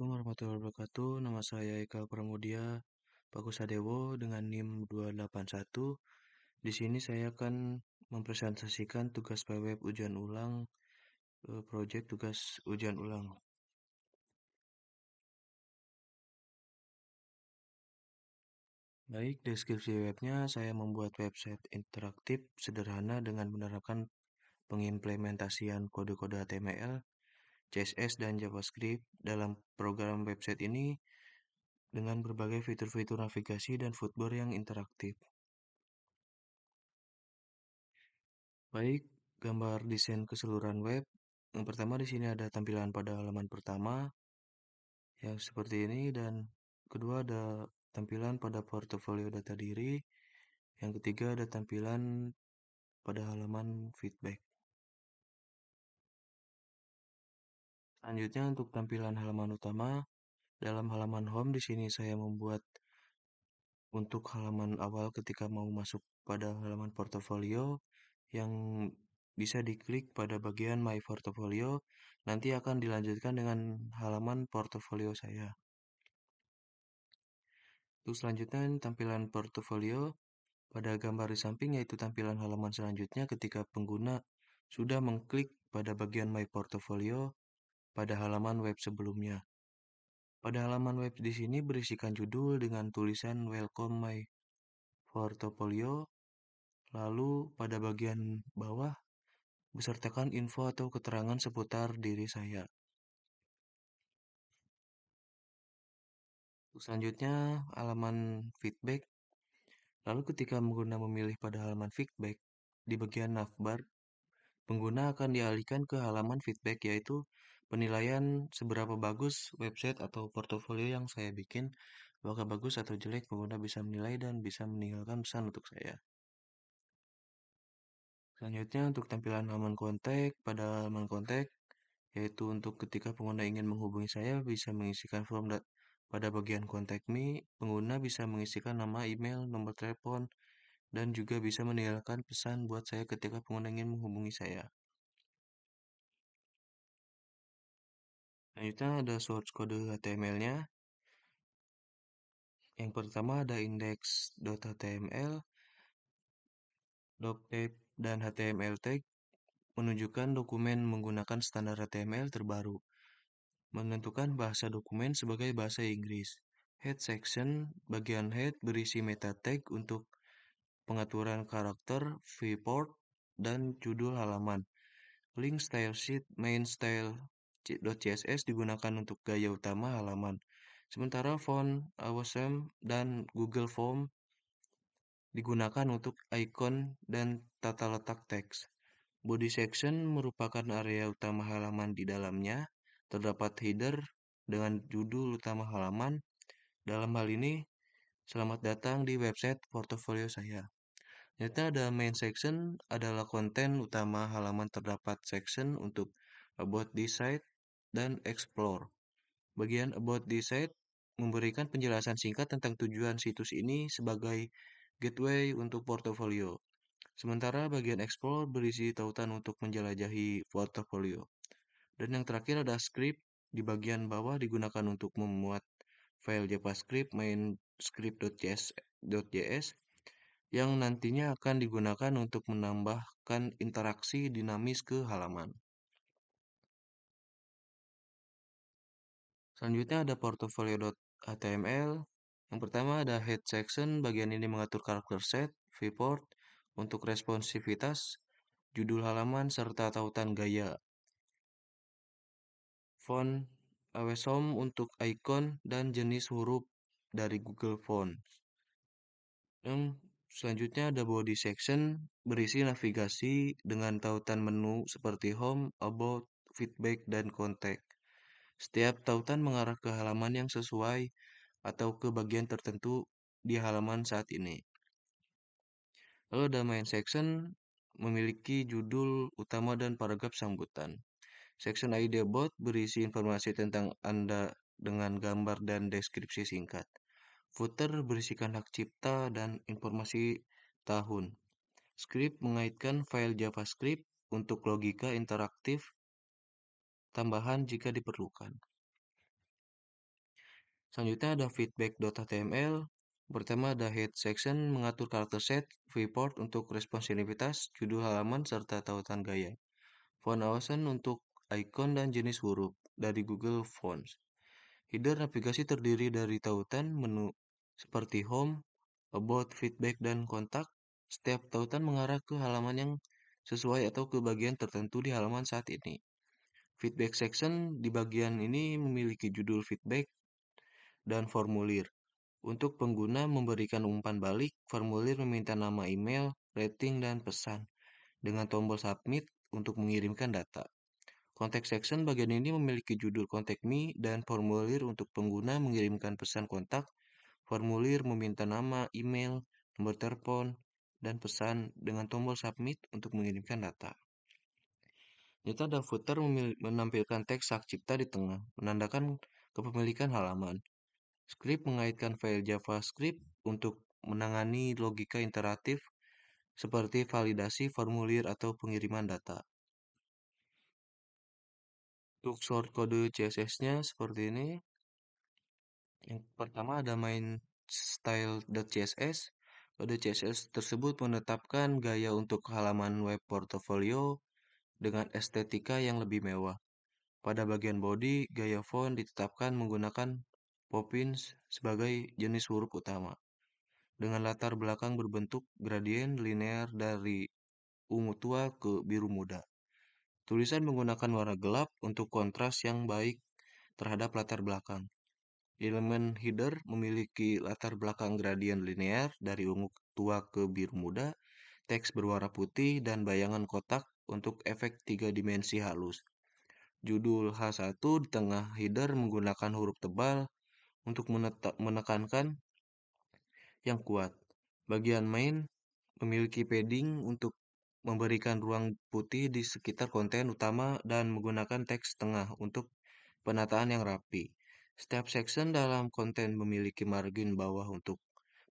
Assalamualaikum warahmatullahi wabarakatuh. Nama saya Eka Pramudia Pakusadewo dengan NIM 281. Di sini saya akan mempresentasikan tugas PWeb ujian ulang, proyek tugas ujian ulang. Baik, deskripsi webnya saya membuat website interaktif sederhana dengan menerapkan pengimplementasian kode-kode HTML, CSS, dan JavaScript dalam program website ini dengan berbagai fitur-fitur navigasi dan footbar yang interaktif. Baik, gambar desain keseluruhan web. Yang pertama di sini ada tampilan pada halaman pertama yang seperti ini dan kedua ada tampilan pada portofolio data diri. Yang ketiga ada tampilan pada halaman feedback. Selanjutnya untuk tampilan halaman utama, dalam halaman home di sini saya membuat untuk halaman awal ketika mau masuk pada halaman portofolio yang bisa diklik pada bagian My Portfolio, nanti akan dilanjutkan dengan halaman portofolio saya. Untuk selanjutnya tampilan portofolio pada gambar di samping yaitu tampilan halaman selanjutnya ketika pengguna sudah mengklik pada bagian My Portfolio pada halaman web sebelumnya. Pada halaman web di sini berisikan judul dengan tulisan Welcome My Portfolio. Lalu pada bagian bawah besertakan info atau keterangan seputar diri saya. Selanjutnya halaman feedback. Lalu ketika pengguna memilih pada halaman feedback, di bagian navbar, pengguna akan dialihkan ke halaman feedback yaitu penilaian seberapa bagus website atau portofolio yang saya bikin. Apakah bagus atau jelek, pengguna bisa menilai dan bisa meninggalkan pesan untuk saya. Selanjutnya untuk tampilan halaman kontak, pada halaman kontak, yaitu untuk ketika pengguna ingin menghubungi saya bisa mengisikan form pada bagian contact me, pengguna bisa mengisikan nama, email, nomor telepon, dan juga bisa meninggalkan pesan buat saya ketika pengguna ingin menghubungi saya. Selanjutnya ada source kode HTML-nya. Yang pertama ada index.html, doctype, dan HTML tag menunjukkan dokumen menggunakan standar HTML terbaru. Menentukan bahasa dokumen sebagai bahasa Inggris. Head section, bagian head berisi meta tag untuk pengaturan karakter, viewport, dan judul halaman. Link style sheet, main style.css digunakan untuk gaya utama halaman. Sementara font, awesome, dan Google Form digunakan untuk icon dan tata letak teks. Body section merupakan area utama halaman di dalamnya. Terdapat header dengan judul utama halaman. Dalam hal ini, selamat datang di website portofolio saya. Ternyata ada main section adalah konten utama halaman, terdapat section untuk about this site dan explore. Bagian about this site memberikan penjelasan singkat tentang tujuan situs ini sebagai gateway untuk portofolio. Sementara bagian explore berisi tautan untuk menjelajahi portofolio. Dan yang terakhir ada script di bagian bawah digunakan untuk memuat file JavaScript main script.js yang nantinya akan digunakan untuk menambahkan interaksi dinamis ke halaman. Selanjutnya ada portfolio.html. Yang pertama ada head section, bagian ini mengatur karakter set, viewport, untuk responsivitas, judul halaman, serta tautan gaya. Font, awesome untuk icon dan jenis huruf dari Google Font. Yang selanjutnya ada body section, berisi navigasi dengan tautan menu seperti home, about, feedback, dan contact. Setiap tautan mengarah ke halaman yang sesuai atau ke bagian tertentu di halaman saat ini. Lalu ada main section, memiliki judul utama dan paragraf sambutan. Section ID about berisi informasi tentang Anda dengan gambar dan deskripsi singkat. Footer berisikan hak cipta dan informasi tahun. Script mengaitkan file JavaScript untuk logika interaktif tambahan jika diperlukan. Selanjutnya ada feedback.html. Pertama ada head section mengatur karakter set, viewport untuk responsivitas, judul halaman, serta tautan gaya. Font awasan untuk icon dan jenis huruf dari Google Fonts. Header navigasi terdiri dari tautan menu seperti home, about, feedback, dan kontak. Setiap tautan mengarah ke halaman yang sesuai atau ke bagian tertentu di halaman saat ini. Feedback section di bagian ini memiliki judul feedback dan formulir. Untuk pengguna memberikan umpan balik, formulir meminta nama email, rating, dan pesan, dengan tombol submit untuk mengirimkan data. Contact section bagian ini memiliki judul Contact Me dan formulir untuk pengguna mengirimkan pesan kontak. Formulir meminta nama, email, nomor telepon, dan pesan dengan tombol submit untuk mengirimkan data. Kita ada footer menampilkan teks hak cipta di tengah, menandakan kepemilikan halaman. Script mengaitkan file JavaScript untuk menangani logika interaktif seperti validasi formulir atau pengiriman data. Untuk short kode CSS-nya seperti ini. Yang pertama ada main style.css. Kode CSS tersebut menetapkan gaya untuk halaman web portfolio dengan estetika yang lebih mewah. Pada bagian body, gaya font ditetapkan menggunakan Poppins sebagai jenis huruf utama, dengan latar belakang berbentuk gradien linear dari ungu tua ke biru muda. Tulisan menggunakan warna gelap untuk kontras yang baik terhadap latar belakang. Elemen header memiliki latar belakang gradien linear dari ungu tua ke biru muda, teks berwarna putih, dan bayangan kotak untuk efek 3 dimensi halus. Judul H1 di tengah header menggunakan huruf tebal untuk menekankan yang kuat. Bagian main memiliki padding untuk memberikan ruang putih di sekitar konten utama dan menggunakan teks tengah untuk penataan yang rapi. Setiap section dalam konten memiliki margin bawah untuk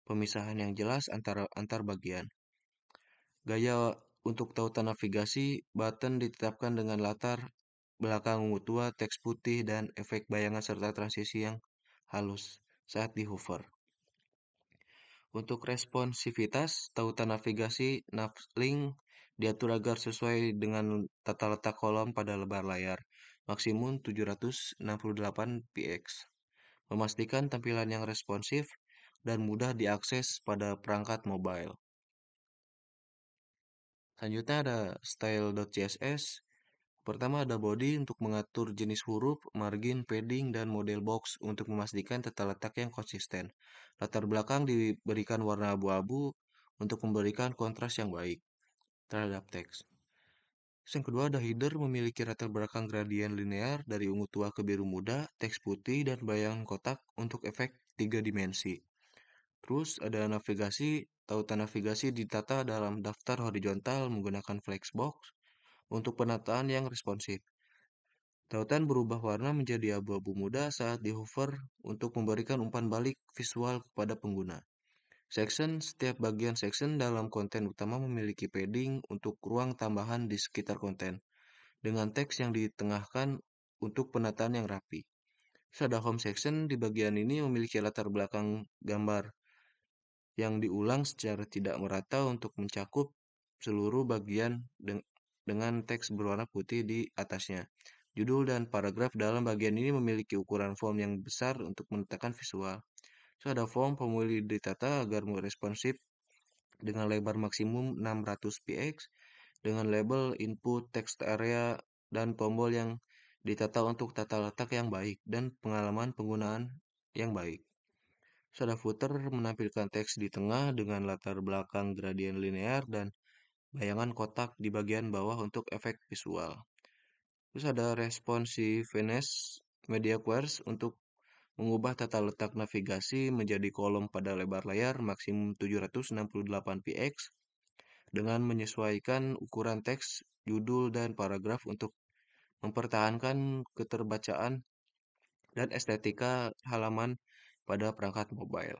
pemisahan yang jelas antar bagian. Gaya untuk tautan navigasi, button ditetapkan dengan latar belakang ungu tua, teks putih, dan efek bayangan serta transisi yang halus saat di hover. Untuk responsivitas, tautan navigasi navlink diatur agar sesuai dengan tata letak kolom pada lebar layar, maksimum 768 px. Memastikan tampilan yang responsif dan mudah diakses pada perangkat mobile. Selanjutnya ada style.css. Pertama ada body untuk mengatur jenis huruf, margin, padding, dan model box untuk memastikan tata letak yang konsisten. Latar belakang diberikan warna abu-abu untuk memberikan kontras yang baik terhadap teks. Yang kedua ada header memiliki latar belakang gradien linear dari ungu tua ke biru muda, teks putih, dan bayangan kotak untuk efek 3 dimensi. Terus ada navigasi, tautan navigasi ditata dalam daftar horizontal menggunakan flexbox untuk penataan yang responsif. Tautan berubah warna menjadi abu-abu muda saat di hover untuk memberikan umpan balik visual kepada pengguna. Section, setiap bagian section dalam konten utama memiliki padding untuk ruang tambahan di sekitar konten, dengan teks yang ditengahkan untuk penataan yang rapi. Terus ada home section, di bagian ini memiliki latar belakang gambar yang diulang secara tidak merata untuk mencakup seluruh bagian dengan teks berwarna putih di atasnya. Judul dan paragraf dalam bagian ini memiliki ukuran font yang besar untuk menetapkan visual. So, ada font pemilih ditata agar responsif dengan lebar maksimum 600 px, dengan label input text area dan tombol yang ditata untuk tata letak yang baik dan pengalaman penggunaan yang baik. So, ada footer menampilkan teks di tengah dengan latar belakang gradien linear dan bayangan kotak di bagian bawah untuk efek visual. Terus ada responsiveness media queries untuk mengubah tata letak navigasi menjadi kolom pada lebar layar maksimum 768 px dengan menyesuaikan ukuran teks, judul, dan paragraf untuk mempertahankan keterbacaan dan estetika halaman pada perangkat mobile.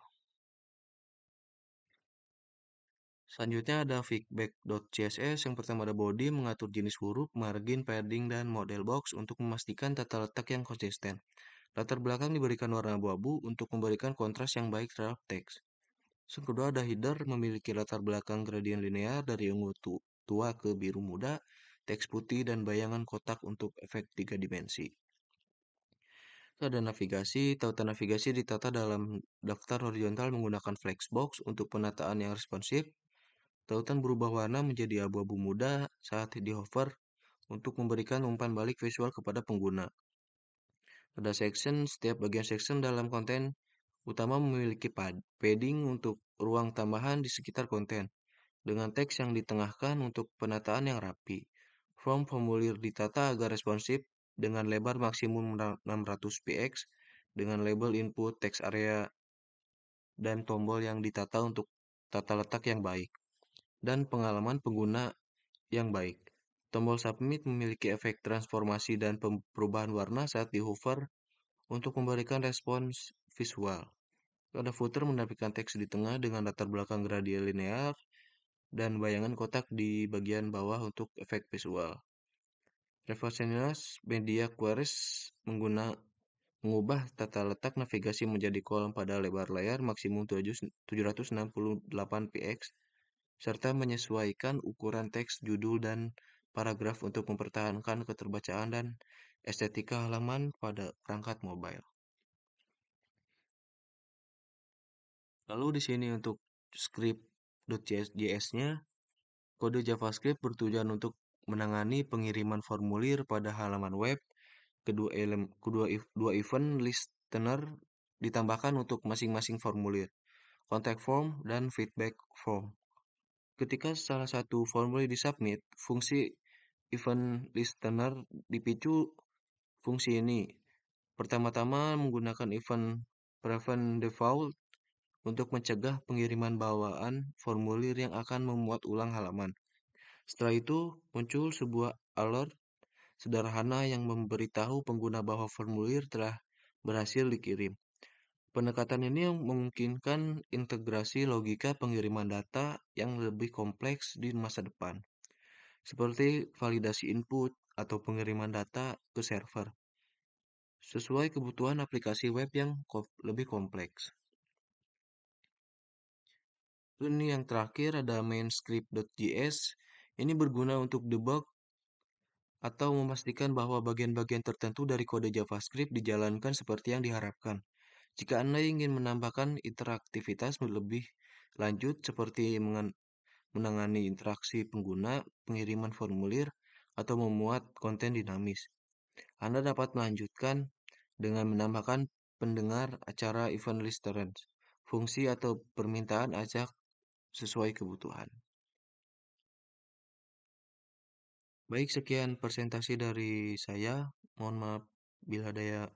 Selanjutnya ada feedback.css. Yang pertama ada body mengatur jenis huruf, margin, padding, dan model box untuk memastikan tata letak yang konsisten. Latar belakang diberikan warna abu-abu untuk memberikan kontras yang baik terhadap teks. Yang kedua ada header memiliki latar belakang gradien linear dari ungu tua ke biru muda, teks putih dan bayangan kotak untuk efek tiga dimensi. Ada navigasi, tautan navigasi ditata dalam daftar horizontal menggunakan flexbox untuk penataan yang responsif. Tautan berubah warna menjadi abu-abu muda saat di hover untuk memberikan umpan balik visual kepada pengguna. Ada section, setiap bagian section dalam konten utama memiliki padding untuk ruang tambahan di sekitar konten, dengan teks yang ditengahkan untuk penataan yang rapi. Formulir ditata agar responsif dengan lebar maksimum 600 px, dengan label input, teks area, dan tombol yang ditata untuk tata letak yang baik, dan pengalaman pengguna yang baik. Tombol submit memiliki efek transformasi dan perubahan warna saat di hover untuk memberikan respons visual. Ada footer menampilkan teks di tengah dengan latar belakang gradien linear dan bayangan kotak di bagian bawah untuk efek visual. Reverse media queries mengubah tata letak navigasi menjadi kolom pada lebar layar maksimum 768 px serta menyesuaikan ukuran teks, judul, dan paragraf untuk mempertahankan keterbacaan dan estetika halaman pada perangkat mobile. Lalu di sini untuk script.js-nya, kode JavaScript bertujuan untuk menangani pengiriman formulir pada halaman web. Dua event listener ditambahkan untuk masing-masing formulir, contact form dan feedback form. Ketika salah satu formulir disubmit, fungsi event listener dipicu fungsi ini. Pertama-tama menggunakan event prevent default untuk mencegah pengiriman bawaan formulir yang akan memuat ulang halaman. Setelah itu, muncul sebuah alert sederhana yang memberitahu pengguna bahwa formulir telah berhasil dikirim. Pendekatan ini memungkinkan integrasi logika pengiriman data yang lebih kompleks di masa depan, seperti validasi input atau pengiriman data ke server, sesuai kebutuhan aplikasi web yang lebih kompleks. Ini yang terakhir ada main-script.js. Ini berguna untuk debug atau memastikan bahwa bagian-bagian tertentu dari kode JavaScript dijalankan seperti yang diharapkan. Jika Anda ingin menambahkan interaktivitas lebih lanjut seperti menangani interaksi pengguna, pengiriman formulir, atau memuat konten dinamis, Anda dapat melanjutkan dengan menambahkan pendengar acara event listener, fungsi atau permintaan acak sesuai kebutuhan. Baik, sekian presentasi dari saya. Mohon maaf bila ada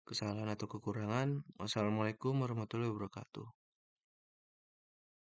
kesalahan atau kekurangan. Wassalamualaikum warahmatullahi wabarakatuh.